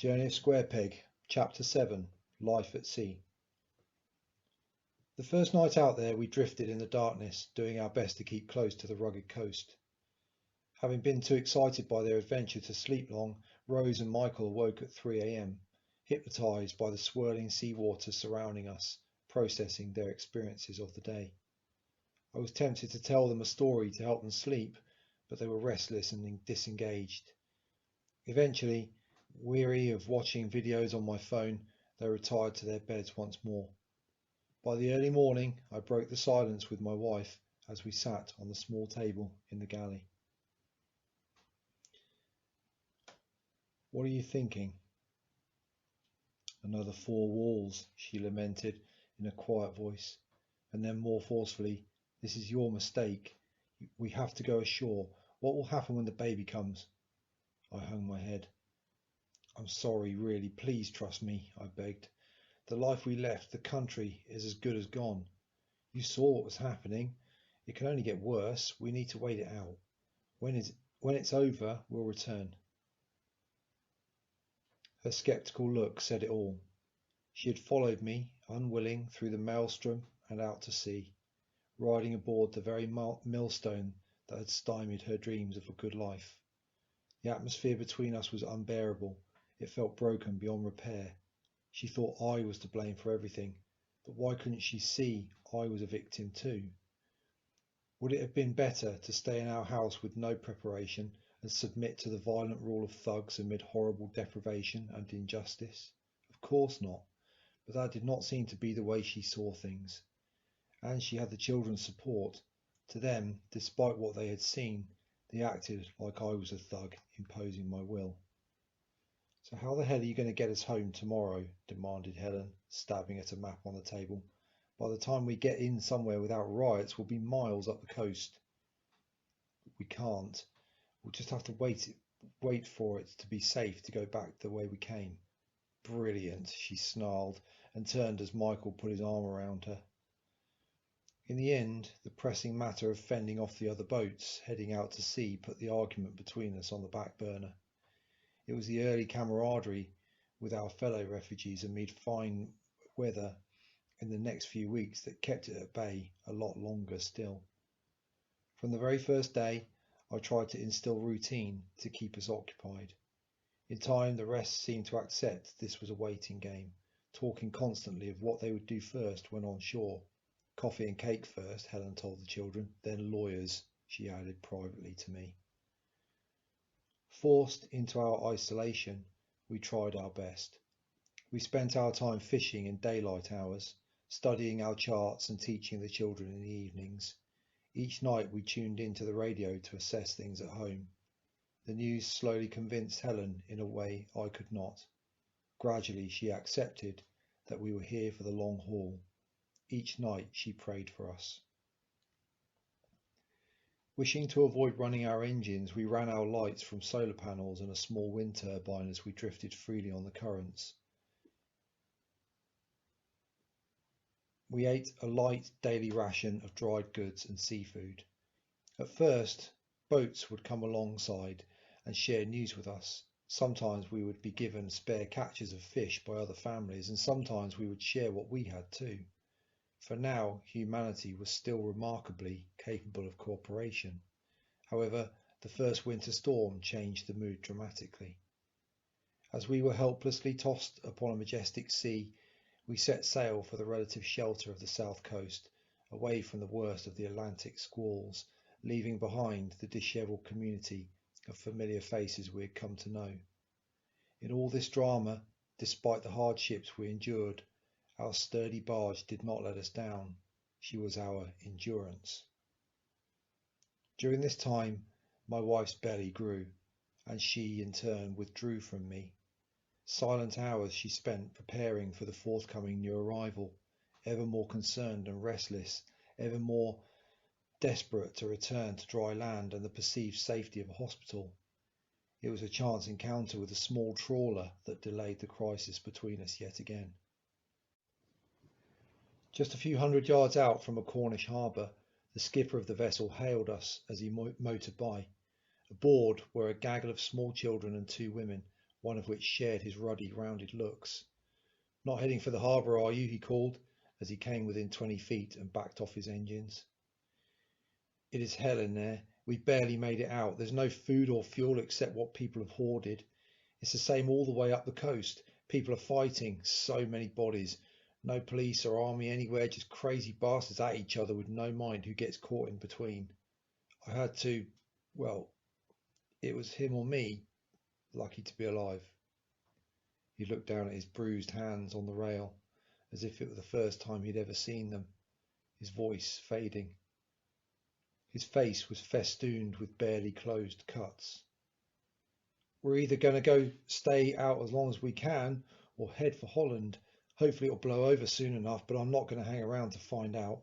Journey of Square Peg, Chapter 7, Life at Sea. The first night out there we drifted in the darkness, doing our best to keep close to the rugged coast. Having been too excited by their adventure to sleep long, Rose and Michael woke at 3 a.m, hypnotised by the swirling seawater surrounding us, processing their experiences of the day. I was tempted to tell them a story to help them sleep, but they were restless and disengaged. Eventually, weary of watching videos on my phone, they retired to their beds once more. By the early morning, I broke the silence with my wife as we sat on the small table in the galley. "What are you thinking?" "Another 4 walls," she lamented in a quiet voice, and then more forcefully, "This is your mistake. We have to go ashore. What will happen when the baby comes?" I hung my head. "I'm sorry, really, please trust me," I begged. "The life we left, the country, is as good as gone. You saw what was happening. It can only get worse. We need to wait it out. When it's over, we'll return." Her sceptical look said it all. She had followed me, unwilling, through the maelstrom and out to sea, riding aboard the very millstone that had stymied her dreams of a good life. The atmosphere between us was unbearable. It felt broken beyond repair. She thought I was to blame for everything, but why couldn't she see I was a victim too? Would it have been better to stay in our house with no preparation and submit to the violent rule of thugs amid horrible deprivation and injustice? Of course not, but that did not seem to be the way she saw things. And she had the children's support. To them, despite what they had seen, they acted like I was a thug imposing my will. "So how the hell are you going to get us home tomorrow?" demanded Helen, stabbing at a map on the table. "By the time we get in somewhere without riots, we'll be miles up the coast." "We can't. We'll just have to wait for it to be safe to go back the way we came." "Brilliant," she snarled, and turned as Michael put his arm around her. In the end, the pressing matter of fending off the other boats heading out to sea put the argument between us on the back burner. It was the early camaraderie with our fellow refugees amid fine weather in the next few weeks that kept it at bay a lot longer still. From the very first day, I tried to instill routine to keep us occupied. In time, the rest seemed to accept this was a waiting game, talking constantly of what they would do first when on shore. "Coffee and cake first," Helen told the children, "then lawyers," she added privately to me. Forced into our isolation, we tried our best. We spent our time fishing in daylight hours, studying our charts and teaching the children in the evenings. Each night we tuned into the radio to assess things at home. The news slowly convinced Helen in a way I could not. Gradually she accepted that we were here for the long haul. Each night she prayed for us. Wishing to avoid running our engines, we ran our lights from solar panels and a small wind turbine as we drifted freely on the currents. We ate a light daily ration of dried goods and seafood. At first, boats would come alongside and share news with us. Sometimes we would be given spare catches of fish by other families, and sometimes we would share what we had too. For now, humanity was still remarkably capable of cooperation. However, the first winter storm changed the mood dramatically. As we were helplessly tossed upon a majestic sea, we set sail for the relative shelter of the south coast, away from the worst of the Atlantic squalls, leaving behind the dishevelled community of familiar faces we had come to know. In all this drama, despite the hardships we endured, our sturdy barge did not let us down. She was our endurance. During this time, my wife's belly grew, and she, in turn, withdrew from me. Silent hours she spent preparing for the forthcoming new arrival, ever more concerned and restless, ever more desperate to return to dry land and the perceived safety of a hospital. It was a chance encounter with a small trawler that delayed the crisis between us yet again. Just a few hundred yards out from a Cornish harbour, the skipper of the vessel hailed us as he motored by. Aboard were a gaggle of small children and 2 women, one of which shared his ruddy, rounded looks. "Not heading for the harbour, are you?" he called, as he came within 20 feet and backed off his engines. "It is hell in there. We've barely made it out. There's no food or fuel except what people have hoarded. It's the same all the way up the coast. People are fighting. So many bodies. No police or army anywhere, just crazy bastards at each other with no mind who gets caught in between. I had to, well, it was him or me, lucky to be alive." He looked down at his bruised hands on the rail, as if it were the first time he'd ever seen them, his voice fading. His face was festooned with barely closed cuts. "We're either going to stay out as long as we can, or head for Holland. Hopefully it'll blow over soon enough, but I'm not going to hang around to find out."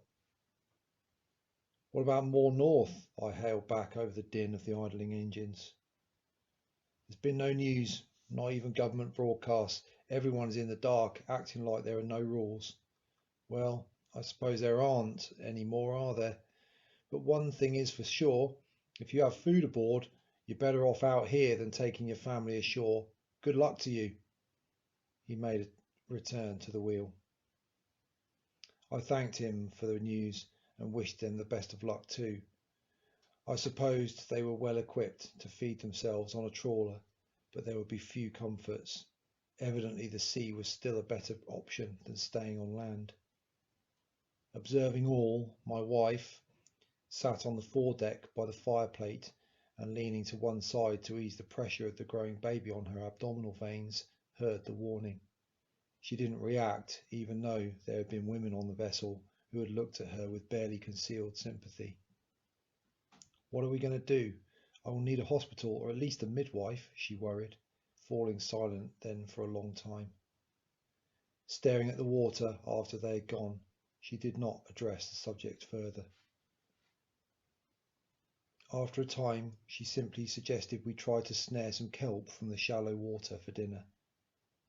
"What about more north?" I hailed back over the din of the idling engines. "There's been no news, not even government broadcasts. Everyone is in the dark, acting like there are no rules." "Well, I suppose there aren't any more, are there? But one thing is for sure, if you have food aboard, you're better off out here than taking your family ashore. Good luck to you." He made a return to the wheel. I thanked him for the news and wished them the best of luck too. I supposed they were well equipped to feed themselves on a trawler, but there would be few comforts. Evidently the sea was still a better option than staying on land. Observing all, my wife sat on the foredeck by the fireplate and, leaning to one side to ease the pressure of the growing baby on her abdominal veins, heard the warning. She didn't react, even though there had been women on the vessel who had looked at her with barely concealed sympathy. "What are we going to do? I will need a hospital or at least a midwife," she worried, falling silent then for a long time. Staring at the water after they had gone, she did not address the subject further. After a time, she simply suggested we try to snare some kelp from the shallow water for dinner.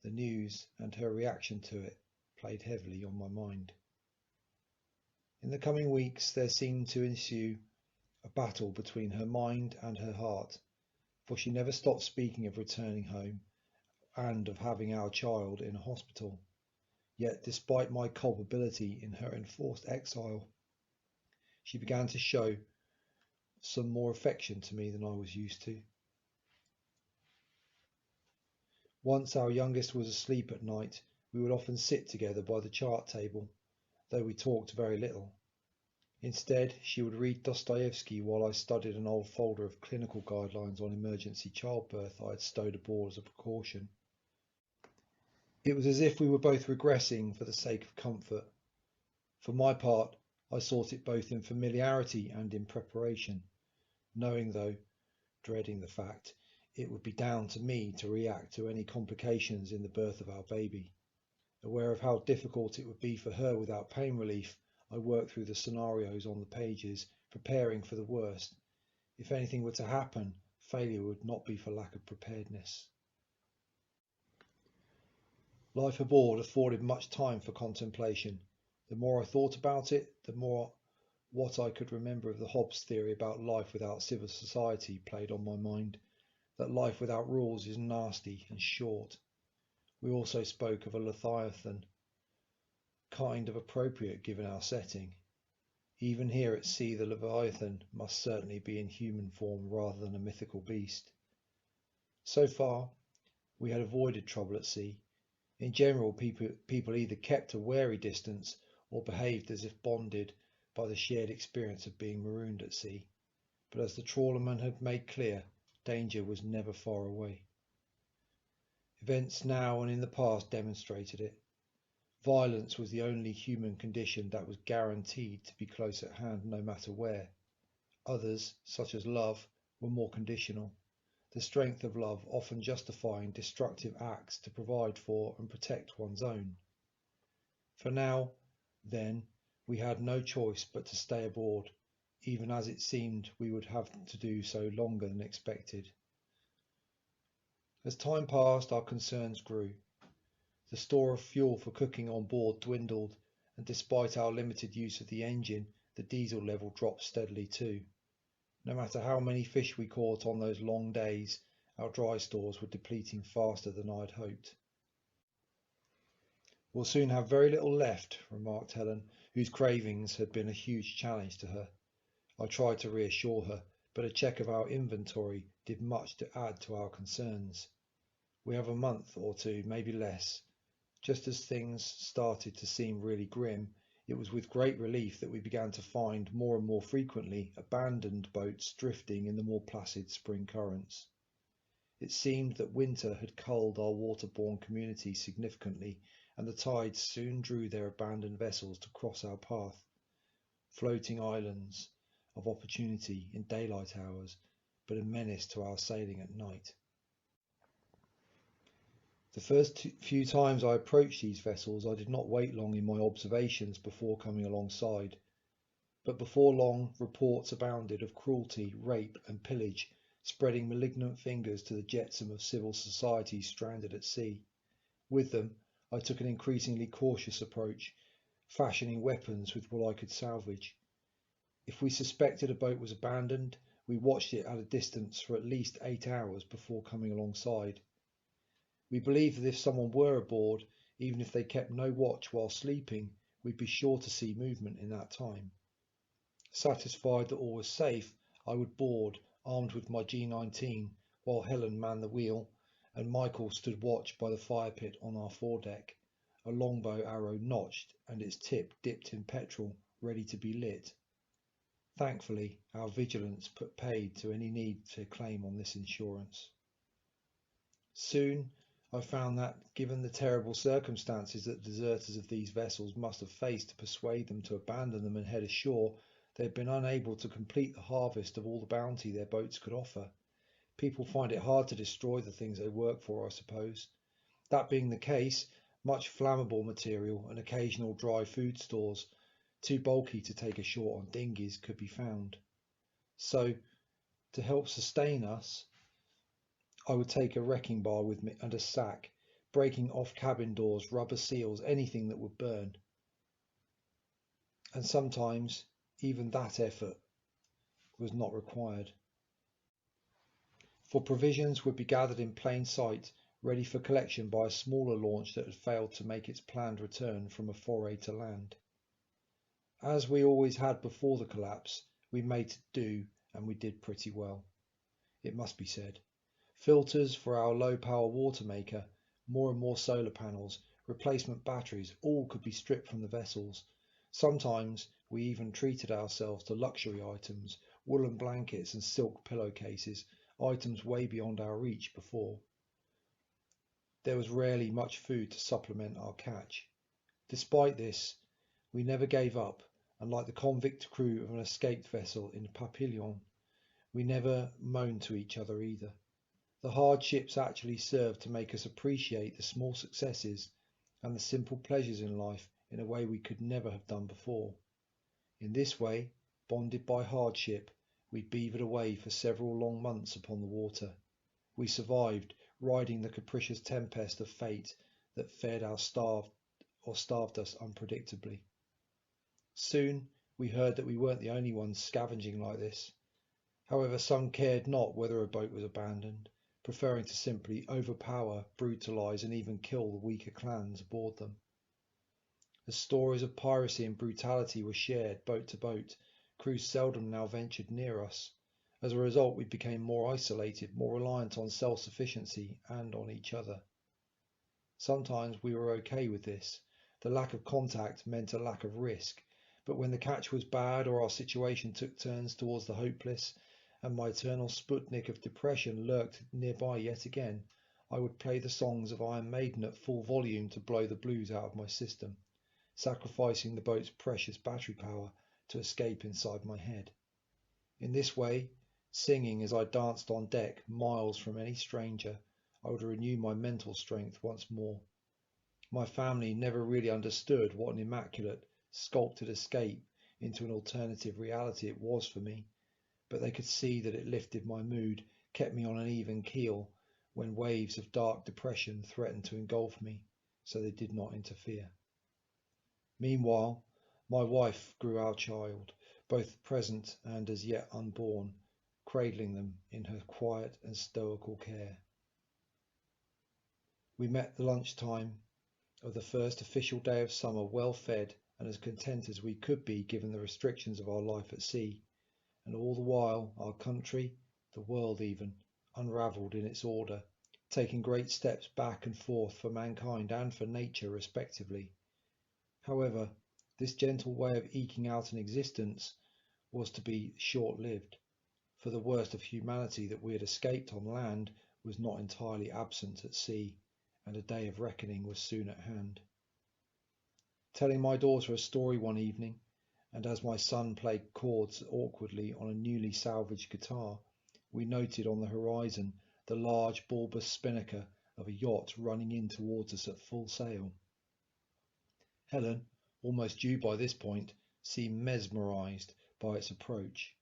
The news and her reaction to it played heavily on my mind. In the coming weeks, there seemed to ensue a battle between her mind and her heart, for she never stopped speaking of returning home and of having our child in a hospital. Yet, despite my culpability in her enforced exile, she began to show some more affection to me than I was used to. Once our youngest was asleep at night, we would often sit together by the chart table, though we talked very little. Instead, she would read Dostoevsky while I studied an old folder of clinical guidelines on emergency childbirth I had stowed aboard as a precaution. It was as if we were both regressing for the sake of comfort. For my part, I sought it both in familiarity and in preparation, knowing, though dreading the fact, it would be down to me to react to any complications in the birth of our baby. Aware of how difficult it would be for her without pain relief, I worked through the scenarios on the pages, preparing for the worst. If anything were to happen, failure would not be for lack of preparedness. Life aboard afforded much time for contemplation. The more I thought about it, the more what I could remember of the Hobbes theory about life without civil society played on my mind, that life without rules is nasty and short. We also spoke of a Leviathan, kind of appropriate given our setting. Even here at sea, the Leviathan must certainly be in human form rather than a mythical beast. So far, we had avoided trouble at sea. In general, people either kept a wary distance or behaved as if bonded by the shared experience of being marooned at sea. But as the trawlerman had made clear, danger was never far away. Events now and in the past demonstrated it. Violence was the only human condition that was guaranteed to be close at hand no matter where. Others, such as love, were more conditional, the strength of love often justifying destructive acts to provide for and protect one's own. For now, then, we had no choice but to stay aboard, even as it seemed we would have to do so longer than expected. As time passed, our concerns grew. The store of fuel for cooking on board dwindled, and despite our limited use of the engine, the diesel level dropped steadily too. No matter how many fish we caught on those long days, Our dry stores were depleting faster than I'd hoped. "We'll soon have very little left," remarked Helen, whose cravings had been a huge challenge to her. I tried to reassure her, but a check of our inventory did much to add to our concerns. "We have a month or two, maybe less." Just as things started to seem really grim, it was with great relief that we began to find more and more frequently abandoned boats drifting in the more placid spring currents. It seemed that winter had culled our waterborne community significantly, and the tides soon drew their abandoned vessels to cross our path, floating islands of opportunity in daylight hours, but a menace to our sailing at night. The first few times I approached these vessels, I did not wait long in my observations before coming alongside, but before long reports abounded of cruelty, rape, and pillage, spreading malignant fingers to the jetsam of civil society stranded at sea. With them, I took an increasingly cautious approach, fashioning weapons with what I could salvage. If we suspected a boat was abandoned, we watched it at a distance for at least 8 hours before coming alongside. We believed that if someone were aboard, even if they kept no watch while sleeping, we'd be sure to see movement in that time. Satisfied that all was safe, I would board, armed with my G19, while Helen manned the wheel, and Michael stood watch by the fire pit on our foredeck, a longbow arrow notched and its tip dipped in petrol, ready to be lit. Thankfully, our vigilance put paid to any need to claim on this insurance. Soon, I found that, given the terrible circumstances that the deserters of these vessels must have faced to persuade them to abandon them and head ashore, they had been unable to complete the harvest of all the bounty their boats could offer. People find it hard to destroy the things they work for, I suppose. That being the case, much flammable material and occasional dry food stores, too bulky to take ashore on dinghies, could be found. So, to help sustain us, I would take a wrecking bar with me and a sack, breaking off cabin doors, rubber seals, anything that would burn. And sometimes even that effort was not required. For provisions would be gathered in plain sight, ready for collection by a smaller launch that had failed to make its planned return from a foray to land. As we always had before the collapse, we made do, and we did pretty well, it must be said. Filters for our low-power water maker, more and more solar panels, replacement batteries, all could be stripped from the vessels. Sometimes we even treated ourselves to luxury items, woolen blankets and silk pillowcases, items way beyond our reach before. There was rarely much food to supplement our catch. Despite this, we never gave up, and like the convict crew of an escaped vessel in Papillon, we never moaned to each other either. The hardships actually served to make us appreciate the small successes and the simple pleasures in life in a way we could never have done before. In this way, bonded by hardship, we beavered away for several long months upon the water. We survived, riding the capricious tempest of fate that fed our starved us unpredictably. Soon we heard that we weren't the only ones scavenging like this. However, some cared not whether a boat was abandoned, preferring to simply overpower, brutalise and even kill the weaker clans aboard them. As stories of piracy and brutality were shared boat to boat, crews seldom now ventured near us. As a result, we became more isolated, more reliant on self-sufficiency and on each other. Sometimes we were okay with this. The lack of contact meant a lack of risk, but when the catch was bad or our situation took turns towards the hopeless, and my eternal Sputnik of depression lurked nearby yet again, I would play the songs of Iron Maiden at full volume to blow the blues out of my system, sacrificing the boat's precious battery power to escape inside my head. In this way, singing as I danced on deck, miles from any stranger, I would renew my mental strength once more. My family never really understood what an immaculate, sculpted escape into an alternative reality it was for me, but they could see that it lifted my mood, kept me on an even keel when waves of dark depression threatened to engulf me, so they did not interfere. Meanwhile, my wife grew our child, both present and as yet unborn, cradling them in her quiet and stoical care. We met the lunchtime of the first official day of summer well fed and as content as we could be given the restrictions of our life at sea, and all the while our country, the world even, unravelled in its order, taking great steps back and forth for mankind and for nature respectively. However, this gentle way of eking out an existence was to be short-lived, for the worst of humanity that we had escaped on land was not entirely absent at sea, and a day of reckoning was soon at hand. Telling my daughter a story one evening, and as my son played chords awkwardly on a newly salvaged guitar, we noted on the horizon the large bulbous spinnaker of a yacht running in towards us at full sail. Helen, almost due by this point, seemed mesmerised by its approach.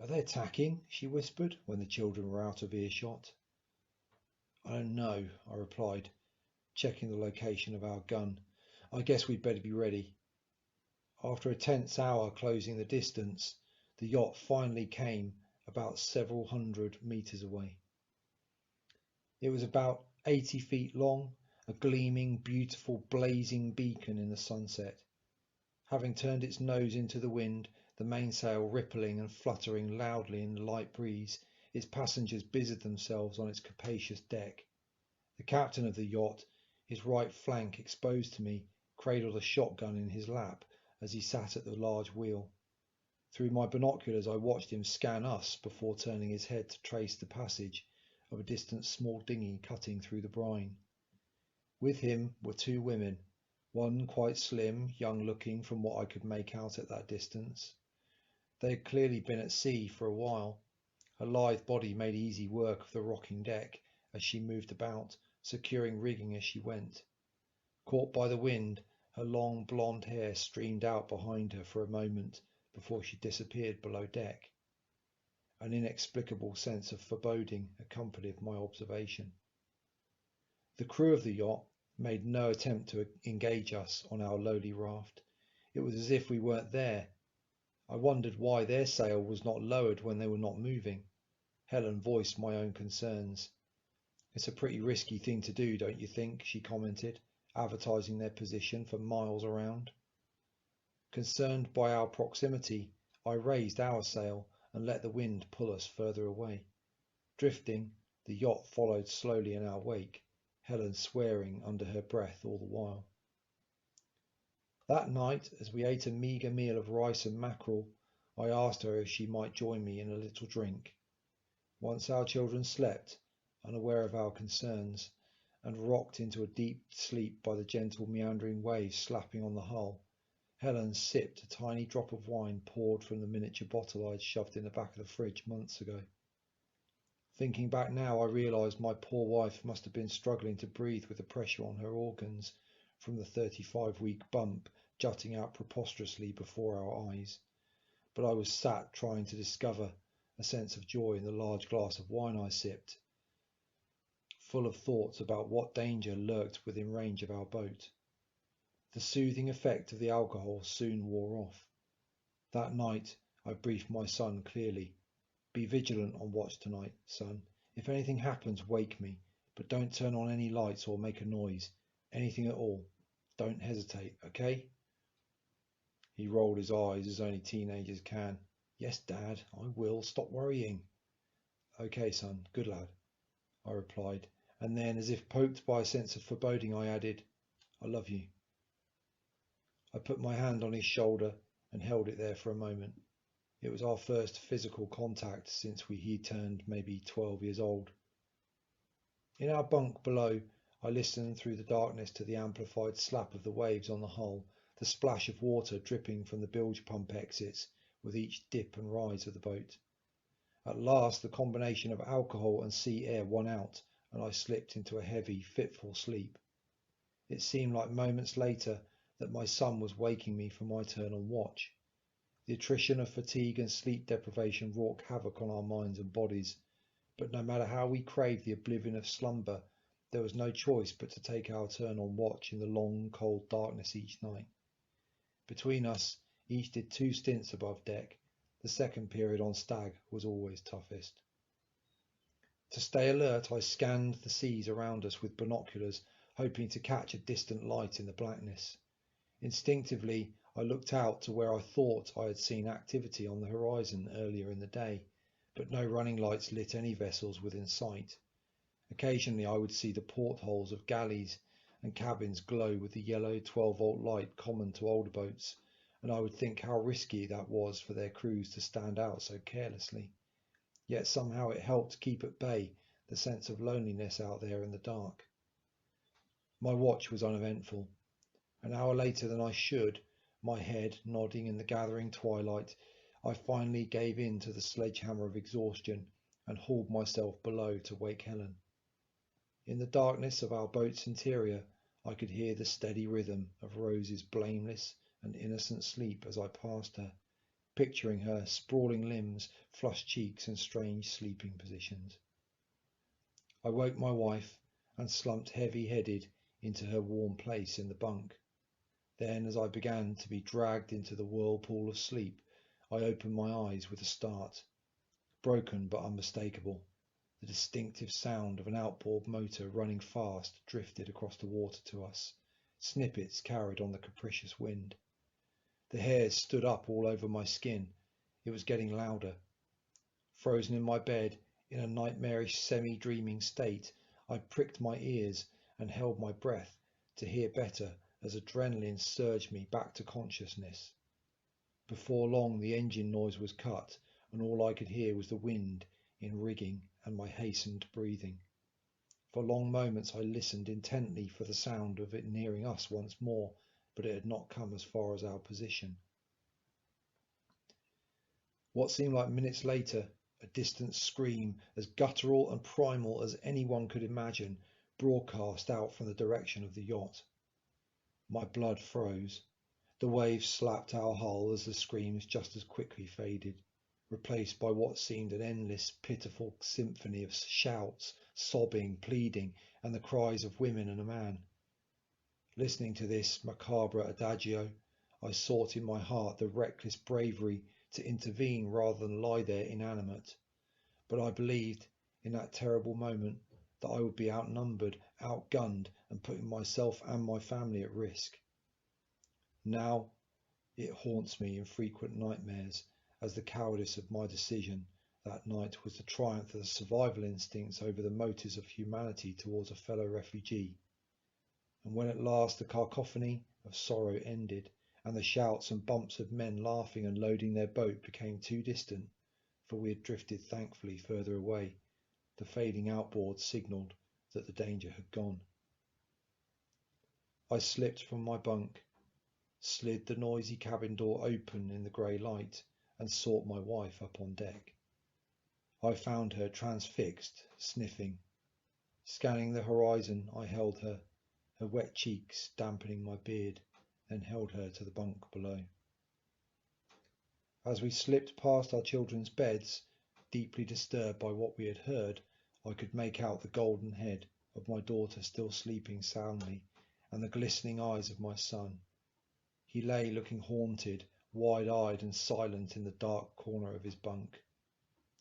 "Are they attacking?" she whispered, when the children were out of earshot. "I don't know," I replied, checking the location of our gun. "I guess we'd better be ready." After a tense hour closing the distance, the yacht finally came about several hundred metres away. It was about 80 feet long, a gleaming, beautiful, blazing beacon in the sunset. Having turned its nose into the wind, the mainsail rippling and fluttering loudly in the light breeze, its passengers busied themselves on its capacious deck. The captain of the yacht, his right flank exposed to me, cradled a shotgun in his lap as he sat at the large wheel. Through my binoculars I watched him scan us before turning his head to trace the passage of a distant small dinghy cutting through the brine. With him were two women, one quite slim, young-looking from what I could make out at that distance. They had clearly been at sea for a while. Her lithe body made easy work of the rocking deck as she moved about, securing rigging as she went. Caught by the wind, her long blonde hair streamed out behind her for a moment before she disappeared below deck. An inexplicable sense of foreboding accompanied my observation. The crew of the yacht made no attempt to engage us on our lowly raft. It was as if we weren't there. I wondered why their sail was not lowered when they were not moving. Helen voiced my own concerns. "It's a pretty risky thing to do, don't you think?" she commented, advertising their position for miles around. Concerned by our proximity, I raised our sail and let the wind pull us further away. Drifting, the yacht followed slowly in our wake, Helen swearing under her breath all the while. That night, as we ate a meagre meal of rice and mackerel, I asked her if she might join me in a little drink. Once our children slept, unaware of our concerns, and rocked into a deep sleep by the gentle meandering waves slapping on the hull, Helen sipped a tiny drop of wine poured from the miniature bottle I had shoved in the back of the fridge months ago. Thinking back now, I realised my poor wife must have been struggling to breathe with the pressure on her organs from the 35-week bump jutting out preposterously before our eyes. But I was sat trying to discover a sense of joy in the large glass of wine I sipped, full of thoughts about what danger lurked within range of our boat. The soothing effect of the alcohol soon wore off. That night I briefed my son clearly. "Be vigilant on watch tonight, son. If anything happens, wake me, but don't turn on any lights or make a noise. Anything at all. Don't hesitate, okay?" He rolled his eyes as only teenagers can. "Yes, Dad, I will. Stop worrying." "Okay, son. Good lad," I replied, and then, as if poked by a sense of foreboding, I added, "I love you." I put my hand on his shoulder and held it there for a moment. It was our first physical contact since he turned maybe 12 years old. In our bunk below, I listened through the darkness to the amplified slap of the waves on the hull, the splash of water dripping from the bilge pump exits with each dip and rise of the boat. At last the combination of alcohol and sea air won out, and I slipped into a heavy, fitful sleep. It seemed like moments later that my son was waking me for my turn on watch. The attrition of fatigue and sleep deprivation wrought havoc on our minds and bodies, but no matter how we craved the oblivion of slumber, there was no choice but to take our turn on watch in the long, cold darkness each night. Between us, each did 2 stints above deck, The second period on stag was always toughest. To stay alert, I scanned the seas around us with binoculars, hoping to catch a distant light in the blackness. Instinctively, I looked out to where I thought I had seen activity on the horizon earlier in the day, but no running lights lit any vessels within sight. Occasionally I would see the portholes of galleys and cabins glow with the yellow 12-volt light common to older boats, and I would think how risky that was for their crews to stand out so carelessly. Yet somehow it helped keep at bay the sense of loneliness out there in the dark. My watch was uneventful. An hour later than I should, my head nodding in the gathering twilight, I finally gave in to the sledgehammer of exhaustion and hauled myself below to wake Helen. In the darkness of our boat's interior, I could hear the steady rhythm of Rose's blameless and innocent sleep as I passed her, picturing her sprawling limbs, flushed cheeks, and strange sleeping positions. I woke my wife and slumped heavy-headed into her warm place in the bunk. Then, as I began to be dragged into the whirlpool of sleep, I opened my eyes with a start. Broken but unmistakable, the distinctive sound of an outboard motor running fast drifted across the water to us. Snippets carried on the capricious wind. The hairs stood up all over my skin. It was getting louder. Frozen in my bed, in a nightmarish semi-dreaming state, I pricked my ears and held my breath to hear better as adrenaline surged me back to consciousness. Before long the engine noise was cut, and all I could hear was the wind in rigging and my hastened breathing. For long moments I listened intently for the sound of it nearing us once more, but it had not come as far as our position. What seemed like minutes later, a distant scream, as guttural and primal as anyone could imagine, broadcast out from the direction of the yacht. My blood froze. The waves slapped our hull as the screams just as quickly faded, replaced by what seemed an endless, pitiful symphony of shouts, sobbing, pleading, and the cries of women and a man. Listening to this macabre adagio, I sought in my heart the reckless bravery to intervene rather than lie there inanimate. But I believed, in that terrible moment, that I would be outnumbered, outgunned, and putting myself and my family at risk. Now it haunts me in frequent nightmares, as the cowardice of my decision that night was the triumph of the survival instincts over the motives of humanity towards a fellow refugee. And when at last the cacophony of sorrow ended, and the shouts and bumps of men laughing and loading their boat became too distant, for we had drifted thankfully further away, the fading outboard signalled that the danger had gone. I slipped from my bunk, slid the noisy cabin door open in the grey light, and sought my wife up on deck. I found her transfixed, sniffing. Scanning the horizon, I held her, her wet cheeks dampening my beard, then held her to the bunk below. As we slipped past our children's beds, deeply disturbed by what we had heard, I could make out the golden head of my daughter still sleeping soundly, and the glistening eyes of my son. He lay looking haunted, wide-eyed and silent in the dark corner of his bunk.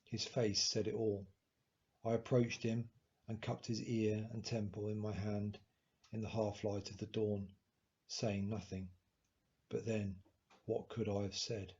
His face said it all. I approached him and cupped his ear and temple in my hand in the half-light of the dawn, saying nothing. But then, what could I have said?